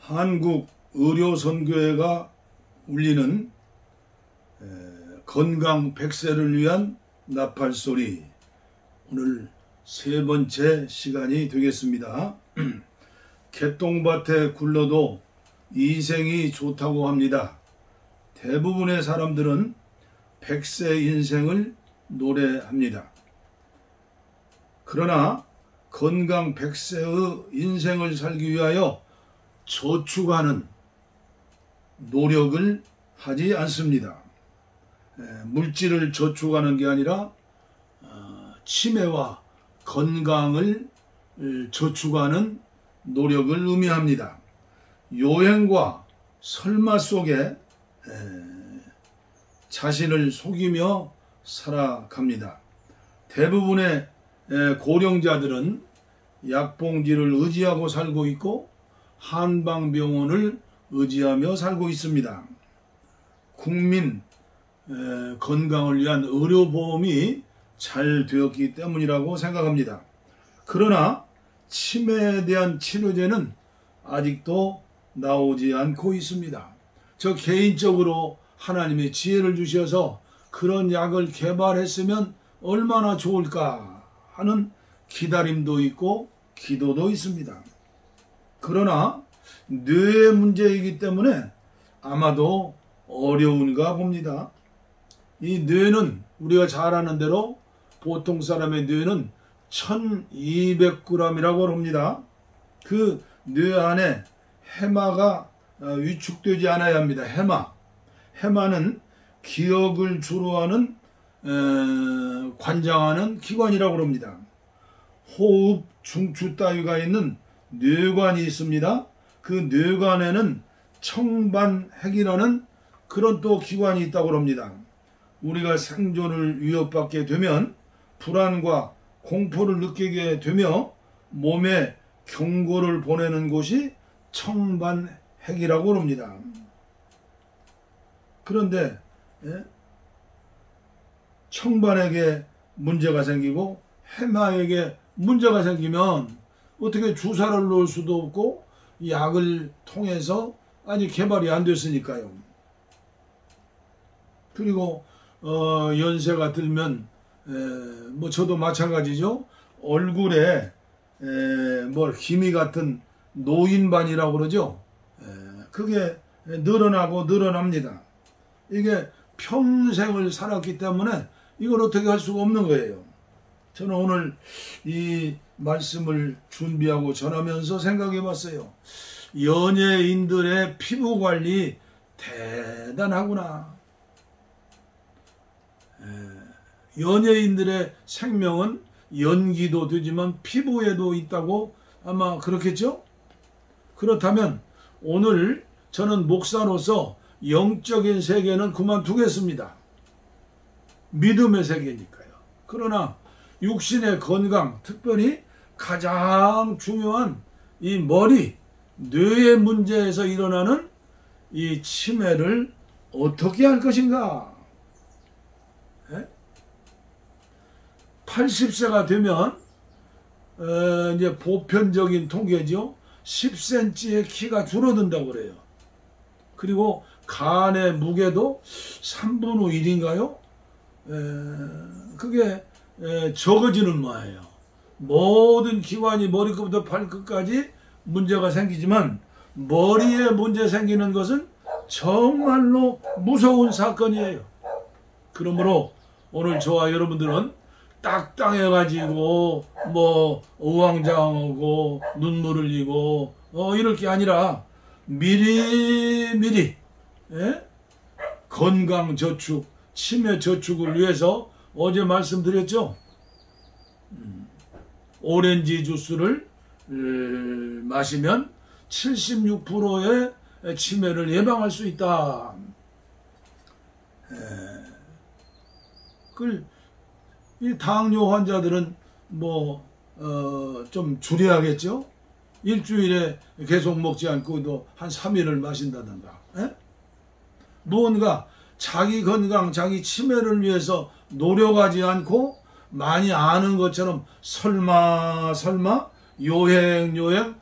한국의료선교회가 울리는 건강 100세를 위한 나팔소리, 오늘 세 번째 시간이 되겠습니다. 개똥밭에 굴러도 인생이 좋다고 합니다. 대부분의 사람들은 100세 인생을 노래합니다. 그러나 건강 100세의 인생을 살기 위하여 저축하는 노력을 하지 않습니다. 물질을 저축하는 게 아니라 치매와 건강을 저축하는 노력을 의미합니다. 요행과 설마 속에 자신을 속이며 살아갑니다. 대부분의 고령자들은 약봉지를 의지하고 살고 있고 한방병원을 의지하며 살고 있습니다. 국민 건강을 위한 의료보험이 잘 되었기 때문이라고 생각합니다. 그러나 치매에 대한 치료제는 아직도 나오지 않고 있습니다. 저 개인적으로 하나님의 지혜를 주셔서 그런 약을 개발했으면 얼마나 좋을까 하는 기다림도 있고 기도도 있습니다. 그러나 뇌의 문제이기 때문에 아마도 어려운가 봅니다. 이 뇌는 우리가 잘 아는 대로 보통 사람의 뇌는 1200g이라고 합니다. 그 뇌 안에 해마가 위축되지 않아야 합니다. 해마는 기억을 주로 하는 관장하는 기관이라고 합니다. 호흡, 중추 따위가 있는 뇌관이 있습니다. 그 뇌관에는 청반핵이라는 그런 또 기관이 있다고 합니다. 우리가 생존을 위협받게 되면 불안과 공포를 느끼게 되며 몸에 경고를 보내는 곳이 청반핵이라고 합니다. 그런데 청반핵에 문제가 생기고 해마에게 문제가 생기면 어떻게 주사를 놓을 수도 없고 약을 통해서 아직 개발이 안 됐으니까요. 그리고 연세가 들면 뭐 저도 마찬가지죠. 얼굴에 기미 같은 노인반이라고 그러죠. 그게 늘어나고 늘어납니다. 이게 평생을 살았기 때문에 이걸 어떻게 할 수가 없는 거예요. 저는 오늘 이 말씀을 준비하고 전하면서 생각해 봤어요. 연예인들의 피부 관리 대단하구나. 연예인들의 생명은 연기도 되지만 피부에도 있다고 아마 그렇겠죠? 그렇다면 오늘 저는 목사로서 영적인 세계는 그만두겠습니다. 믿음의 세계니까요. 그러나 육신의 건강, 특별히 가장 중요한 이 머리, 뇌의 문제에서 일어나는 이 치매를 어떻게 할 것인가? 80세가 되면 이제 보편적인 통계죠. 10cm의 키가 줄어든다고 그래요. 그리고 간의 무게도 3분의 1인가요? 그게 적어지는 모양이에요. 모든 기관이 머리끝부터 발끝까지 문제가 생기지만 머리에 문제 생기는 것은 정말로 무서운 사건이에요. 그러므로 오늘 저와 여러분들은 딱딱해가지고 어왕장하고 눈물을 흘리고 이럴 게 아니라 미리미리 건강 저축, 치매 저축을 위해서 어제 말씀드렸죠. 오렌지 주스를 마시면 76%의 치매를 예방할 수 있다. 이 당뇨 환자들은 좀 줄여야겠죠. 일주일에 계속 먹지 않고도 한 3일을 마신다든가. 무언가 자기 건강, 자기 치매를 위해서 노력하지 않고 많이 아는 것처럼 설마 요행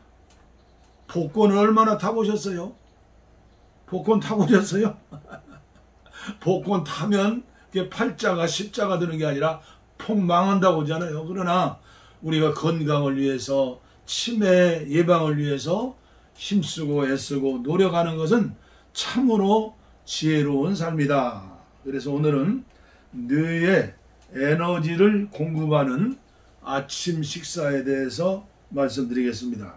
복권 얼마나 타보셨어요? 복권 타보셨어요? 복권 타면 그게 팔자가 십자가 되는 게 아니라 폭 망한다고 하잖아요. 그러나 우리가 건강을 위해서, 치매 예방을 위해서 힘쓰고 애쓰고 노력하는 것은 참으로 지혜로운 삶이다. 그래서 오늘은 뇌의 에너지를 공급하는 아침 식사에 대해서 말씀드리겠습니다.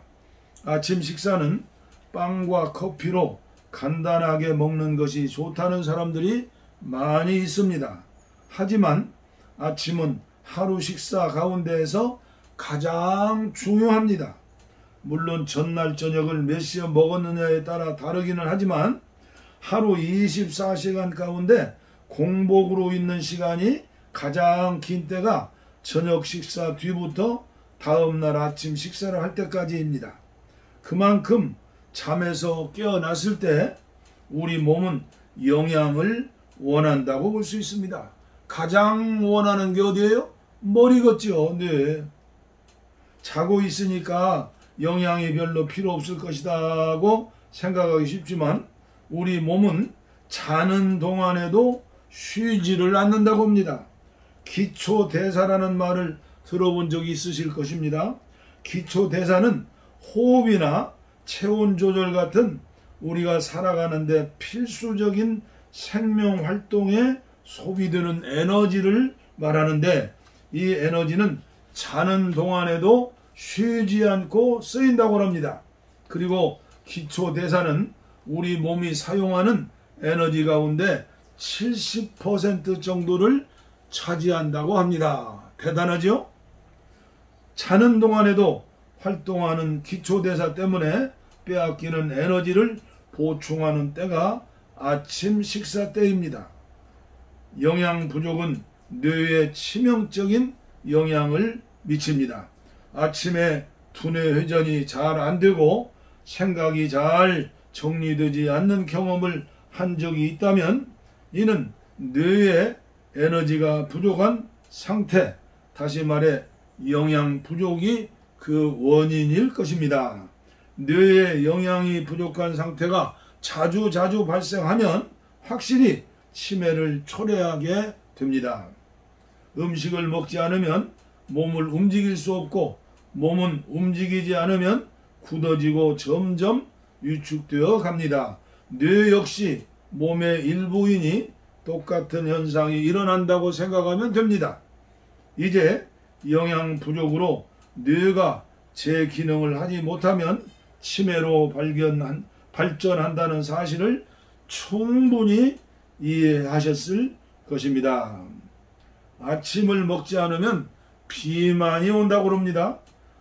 아침 식사는 빵과 커피로 간단하게 먹는 것이 좋다는 사람들이 많이 있습니다. 하지만 아침은 하루 식사 가운데에서 가장 중요합니다. 물론 전날 저녁을 몇 시에 먹었느냐에 따라 다르기는 하지만 하루 24시간 가운데 공복으로 있는 시간이 가장 긴 때가 저녁 식사 뒤부터 다음날 아침 식사를 할 때까지입니다. 그만큼 잠에서 깨어났을 때 우리 몸은 영양을 원한다고 볼 수 있습니다. 가장 원하는 게 어디예요? 머리겠죠. 네. 자고 있으니까 영양이 별로 필요 없을 것이라고 생각하기 쉽지만 우리 몸은 자는 동안에도 쉬지를 않는다고 합니다. 기초대사라는 말을 들어본 적이 있으실 것입니다. 기초대사는 호흡이나 체온 조절 같은 우리가 살아가는데 필수적인 생명활동에 소비되는 에너지를 말하는데 이 에너지는 자는 동안에도 쉬지 않고 쓰인다고 합니다. 그리고 기초대사는 우리 몸이 사용하는 에너지 가운데 70% 정도를 차지한다고 합니다. 대단하죠? 자는 동안에도 활동하는 기초대사 때문에 빼앗기는 에너지를 보충하는 때가 아침 식사 때입니다. 영양 부족은 뇌에 치명적인 영향을 미칩니다. 아침에 두뇌 회전이 잘 안되고 생각이 잘 정리되지 않는 경험을 한 적이 있다면 이는 뇌의 에너지가 부족한 상태, 다시 말해 영양 부족이 그 원인일 것입니다. 뇌의 영양이 부족한 상태가 자주 발생하면 확실히 치매를 초래하게 됩니다. 음식을 먹지 않으면 몸을 움직일 수 없고 몸은 움직이지 않으면 굳어지고 점점 위축되어 갑니다. 뇌 역시 몸의 일부이니 똑같은 현상이 일어난다고 생각하면 됩니다. 이제 영양 부족으로 뇌가 제 기능을 하지 못하면 치매로 발전한다는 사실을 충분히 이해하셨을 것입니다. 아침을 먹지 않으면 비만이 온다고 합니다.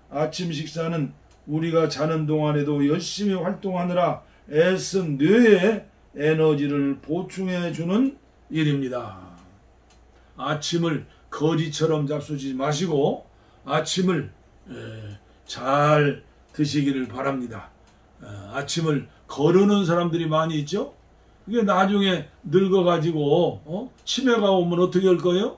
아침 식사는 우리가 자는 동안에도 열심히 활동하느라 애쓴 뇌에 에너지를 보충해 주는 일입니다. 아침을 거지처럼 잡수지 마시고 아침을 잘 드시기를 바랍니다. 아침을 거르는 사람들이 많이 있죠. 그게 나중에 늙어가지고 치매가 오면 어떻게 할 거예요?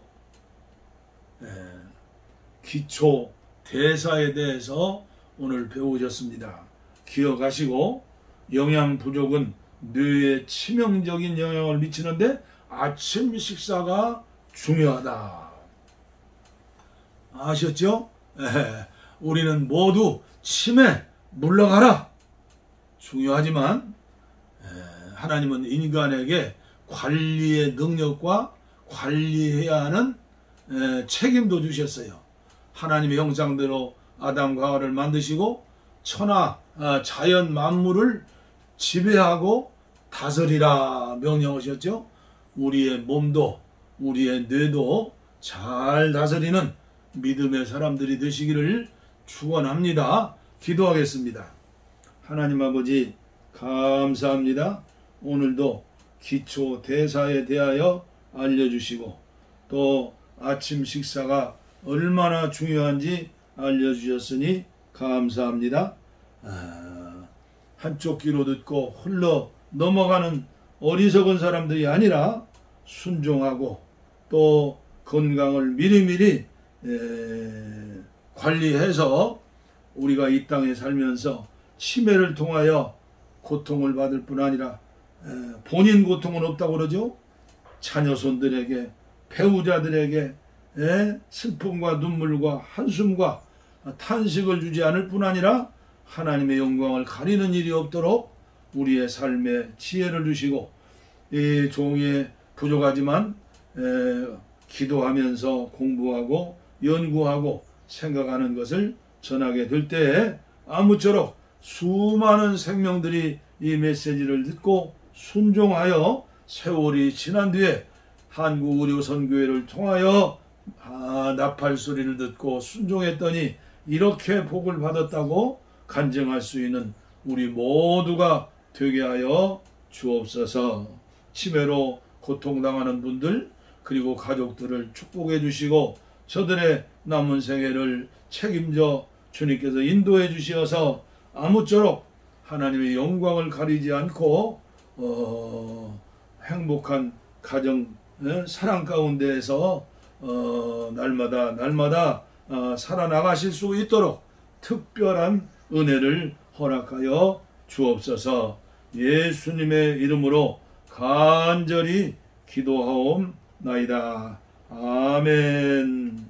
기초 대사에 대해서 오늘 배우셨습니다. 기억하시고 영양 부족은 뇌에 치명적인 영향을 미치는데 아침 식사가 중요하다. 아셨죠? 우리는 모두 치매 물러가라. 중요하지만 하나님은 인간에게 관리의 능력과 관리해야 하는 책임도 주셨어요. 하나님의 형상대로 아담과 하와를 만드시고 천하 자연 만물을 지배하고 다스리라 명령하셨죠. 우리의 몸도 우리의 뇌도 잘 다스리는 믿음의 사람들이 되시기를 축원합니다. 기도하겠습니다. 하나님 아버지 감사합니다. 오늘도 기초 대사에 대하여 알려주시고 또 아침 식사가 얼마나 중요한지 알려주셨으니 감사합니다. 한쪽 귀로 듣고 흘러 넘어가는 어리석은 사람들이 아니라 순종하고 또 건강을 미리미리 관리해서 우리가 이 땅에 살면서 치매를 통하여 고통을 받을 뿐 아니라 본인 고통은 없다고 그러죠. 자녀손들에게, 배우자들에게 슬픔과 눈물과 한숨과 탄식을 주지 않을 뿐 아니라 하나님의 영광을 가리는 일이 없도록 우리의 삶에 지혜를 주시고, 이 종이 부족하지만 기도하면서 공부하고 연구하고 생각하는 것을 전하게 될 때에 아무쪼록 수많은 생명들이 이 메시지를 듣고 순종하여 세월이 지난 뒤에 한국의료선교회를 통하여 나팔 소리를 듣고 순종했더니 이렇게 복을 받았다고 간증할 수 있는 우리 모두가 되게 하여 주옵소서. 치매로 고통당하는 분들 그리고 가족들을 축복해 주시고 저들의 남은 생애를 책임져 주님께서 인도해 주시어서 아무쪼록 하나님의 영광을 가리지 않고 행복한 가정 사랑 가운데에서 날마다 살아나가실 수 있도록 특별한 은혜를 허락하여 주옵소서. 예수님의 이름으로 간절히 기도하옵나이다. 아멘.